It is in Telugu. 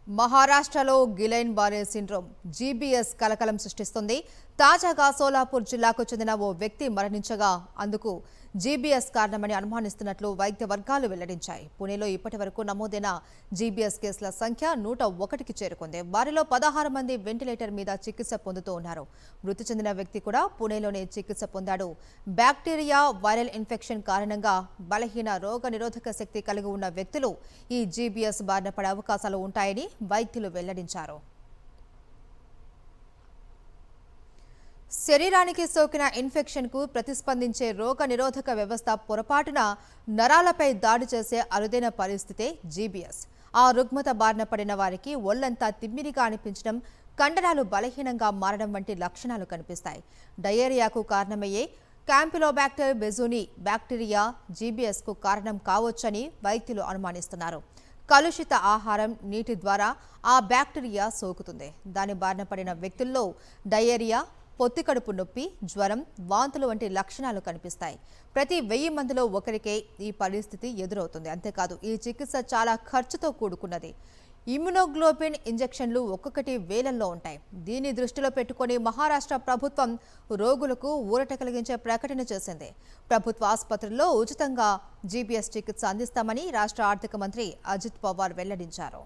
మహారాష్ట్రలో గిలైన్ బారే సిండ్రోమ్ జీబీఎస్ కలకలం సృష్టిస్తుంది. తాజాగా సోలాపూర్ జిల్లాకు చెందిన ఓ వ్యక్తి మరణించగా అందుకు జీబీఎస్ కారణమని అనుమానిస్తున్నట్లు వైద్య వర్గాలు వెల్లడించాయి. పుణేలో ఇప్పటివరకు నమోదైన జీబీఎస్ కేసుల సంఖ్య 101కి చేరుకుంది. వారిలో 16 మంది వెంటిలేటర్ మీద చికిత్స పొందుతూ ఉన్నారు. మృతి చెందిన వ్యక్తి కూడా పుణేలోనే చికిత్స పొందాడు. బ్యాక్టీరియా వైరల్ ఇన్ఫెక్షన్ కారణంగా బలహీన రోగ నిరోధక శక్తి కలిగి ఉన్న వ్యక్తులు ఈ జీబీఎస్ బారిన పడే అవకాశాలు ఉంటాయని వైద్యులు వెల్లడించారు. శరీరానికి సోకిన ఇన్ఫెక్షన్కు ప్రతిస్పందించే రోగ నిరోధక వ్యవస్థ పొరపాటున నరాలపై దాడి చేసే అరుదైన పరిస్థితే జీబీఎస్. ఆ రుగ్మత బారిన పడిన వారికి ఒళ్లంతా తిమ్మిరిగా అనిపించడం, కండరాలు బలహీనంగా మారడం వంటి లక్షణాలు కనిపిస్తాయి. డయేరియాకు కారణమయ్యే క్యాంపిలోబాక్టర్ బెజూని బ్యాక్టీరియా జీబీఎస్కు కారణం కావచ్చని వైద్యులు అనుమానిస్తున్నారు. కలుషిత ఆహారం, నీటి ద్వారా ఆ బ్యాక్టీరియా సోకుతుంది. దాని బారిన పడిన వ్యక్తుల్లో డయేరియా, పొత్తికడుపు నొప్పి, జ్వరం, వాంతులు వంటి లక్షణాలు కనిపిస్తాయి. ప్రతి 1000 మందిలో ఒకరికే ఈ పరిస్థితి ఎదురవుతుంది. అంతేకాదు ఈ చికిత్స చాలా ఖర్చుతో కూడుకున్నది. ఇమ్యునోగ్లోబిన్ ఇంజెక్షన్లు ఒక్కొక్కటి వేలల్లో ఉంటాయి. దీన్ని దృష్టిలో పెట్టుకుని మహారాష్ట్ర ప్రభుత్వం రోగులకు ఊరట కలిగించే ప్రకటన చేసింది. ప్రభుత్వ ఆసుపత్రుల్లో ఉచితంగా జీబీఎస్ చికిత్స అందిస్తామని రాష్ట్ర ఆర్థిక మంత్రి అజిత్ పవార్ వెల్లడించారు.